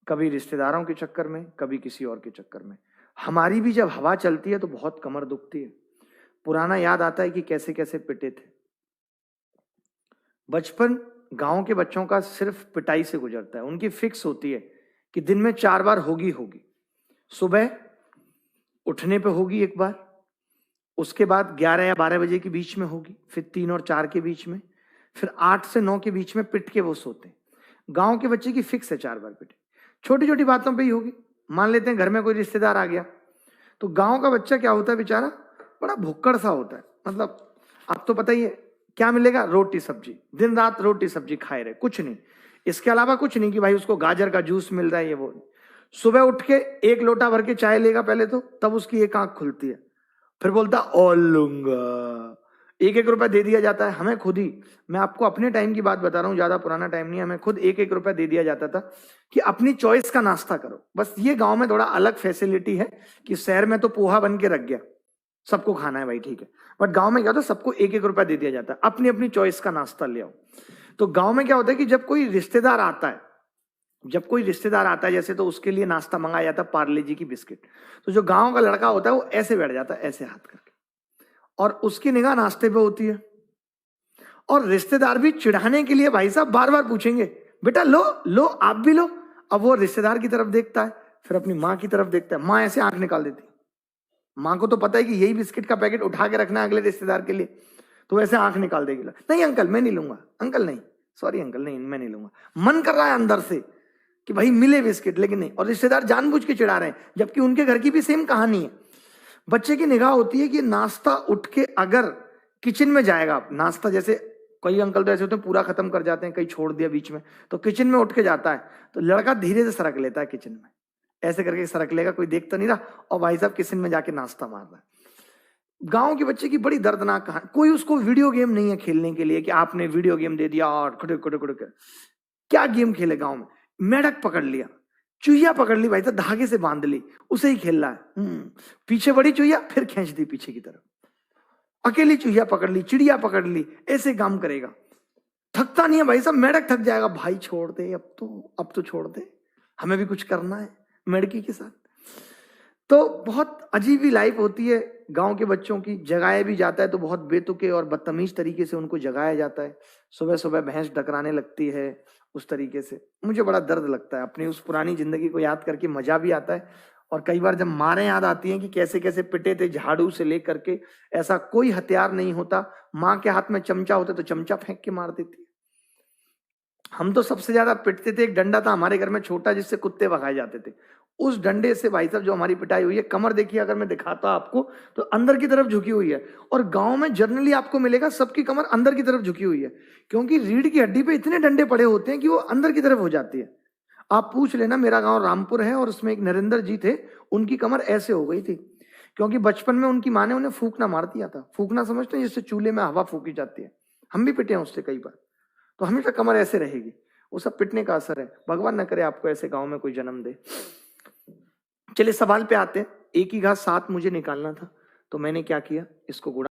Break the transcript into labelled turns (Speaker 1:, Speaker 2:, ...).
Speaker 1: कभी रिश्तेदारों के चक्कर में, कभी किसी और के चक्कर में। हमारी भी जब हवा चलती है तो बहुत कमर दुखती है। पुराना याद आता है कि कैसे कैसे पिटे थे। बचपन गांव के बच्चों का सिर्फ पिटाई से गुजरता है। उनकी फिक्स होती है कि दिन में 4 बार होगी होगी। सुबह उठने पे होगी एक बार, उसके बाद 11 या 12 बजे के बीच में होगी, फिर 3 और 4 के बीच में, फिर 8 से 9 के बीच में पिट के वो सोते हैं। गांव के बच्चे की फिक्स है 4 बार पिटे। छोटी छोटी बातों पे ही होगी। मान लेते हैं घर में कोई रिश्तेदार आ गया, तो गांव का बच्चा क्या होता है बेचारा, बड़ा भुक्कड़ सा होता है। मतलब आप तो पता ही है क्या मिलेगा, रोटी सब्जी, दिन रात रोटी सब्जी खाए रहे, कुछ नहीं, इसके अलावा कुछ नहीं कि भाई उसको गाजर का जूस मिल रहा है ये वो। सुबह उठ के 1 लोटा भर के चाय लेगा पहले तो, तब उसकी एक आंख खुलती है, फिर बोलता और लूंगा। 1-1 रुपया दे दिया जाता है हमें खुद ही। मैं आपको अपने टाइम की बात बता रहा हूँ, ज्यादा पुराना टाइम नहीं है। हमें खुद 1-1 रुपया दे दिया जाता था कि अपनी चॉइस का नाश्ता करो। बस ये गांव में थोड़ा अलग फैसिलिटी है कि शहर में तो पोहा बन के रख गया, सबको खाना है भाई ठीक है, बट गांव में क्या होता है, सबको 1-1 रुपया दे दिया जाता है, अपनी अपनी चॉइस का नाश्ता ले आओ। तो गांव में क्या होता है कि जब कोई रिश्तेदार आता है, जैसे, तो उसके लिए नाश्ता मंगाया जाता है पार्ले जी की बिस्किट। तो जो गांव का लड़का होता है वो ऐसे बैठ जाता है, ऐसे हाथ करके, और उसकी निगाह नाश्ते पे होती है। और रिश्तेदार भी चिढ़ाने के लिए भाई साहब बार बार पूछेंगे, बेटा लो लो आप भी लो। अब वो रिश्तेदार की तरफ देखता है, फिर अपनी माँ की तरफ देखता है, माँ ऐसे आंख निकाल देती है। माँ को तो पता है कि यही बिस्किट का पैकेट उठा के रखना है अगले रिश्तेदार के लिए, तो वैसे आंख निकाल देगी, नहीं अंकल मैं नहीं लूंगा, अंकल नहीं, सॉरी अंकल नहीं मैं नहीं लूंगा। मन कर रहा है अंदर से कि भाई मिले बिस्किट, लेकिन नहीं। और रिश्तेदार जानबूझ के चिढ़ा रहे हैं, जबकि उनके घर की भी सेम कहानी है। बच्चे की निगाह होती है कि नाश्ता उठ के अगर किचन में जाएगा, नाश्ता जैसे कई अंकल तो ऐसे होते हैं पूरा खत्म कर जाते हैं, कई छोड़ दिया बीच में, तो किचन में उठ के जाता है, तो लड़का धीरे से सरक लेता है किचन में, ऐसे करके सरक लेगा, कोई देख तो नहीं रहा, और भाई साहब किचन में जाके नाश्ता मार रहा है। गांव के बच्चे की बड़ी दर्दनाक कहानी। कोई उसको वीडियो गेम नहीं है खेलने के लिए कि आपने वीडियो गेम दे दिया और खुड़े खुड़े खुड़े कर, क्या गेम खेले गांव में, मेढक पकड़ लिया, चुहिया पकड़ ली भाई, तो धागे से बांध ली, उसे ही खेल रहा है। पीछे बड़ी चुहिया, फिर खींच दी पीछे की तरफ, अकेली चुहिया पकड़ ली, चिड़िया पकड़ ली, ऐसे काम करेगा। थकता नहीं है भाई साहब, मेढक थक जाएगा, भाई छोड़ दे अब तो छोड़ दे, हमें भी कुछ करना है मेढकी के साथ। तो बहुत अजीब ही लाइफ होती है गांव के बच्चों की। जगाया भी जाता है तो बहुत बेतुके और बदतमीज तरीके से उनको जगाया जाता है। सुबह सुबह भैंस डकराने लगती है उस तरीके से। मुझे बड़ा दर्द लगता है, अपनी उस पुरानी जिंदगी को याद करके मजा भी आता है, और कई बार जब मारें याद आती हैं कि कैसे कैसे पिटे थे, झाड़ू से लेकर के। ऐसा कोई हथियार नहीं होता, माँ के हाथ में चमचा होता तो चमचा फेंक के मार देती। हम तो सबसे ज्यादा पिटते थे, एक डंडा था हमारे घर में छोटा जिससे कुत्ते भगाए जाते थे, उस डंडे से भाई साहब जो हमारी पिटाई हुई है। कमर देखिए अगर मैं दिखाता आपको तो अंदर की तरफ झुकी हुई है, और गांव में जनरली आपको मिलेगा सबकी कमर अंदर की तरफ झुकी हुई है, क्योंकि रीढ़ की हड्डी पे इतने डंडे पड़े होते हैं कि वो अंदर की तरफ हो जाती है। आप पूछ लेना, मेरा गांव रामपुर है और उसमें एक नरेंद्र जी थे, उनकी कमर ऐसे हो गई थी, क्योंकि बचपन में उनकी माँ ने उन्हें फूकना मार दिया था। फूकना समझते हैं, जिससे चूल्हे में हवा फूकी जाती है, हम भी पिटे हैं उससे कई बार, तो हमेशा कमर ऐसे रहेगी। वो सब पिटने का असर है, भगवान न करे आपको ऐसे गांव में कोई जन्म दे। चलिए सवाल पे आते हैं। एक ही घास 7 मुझे निकालना था, तो मैंने क्या किया, इसको गुणा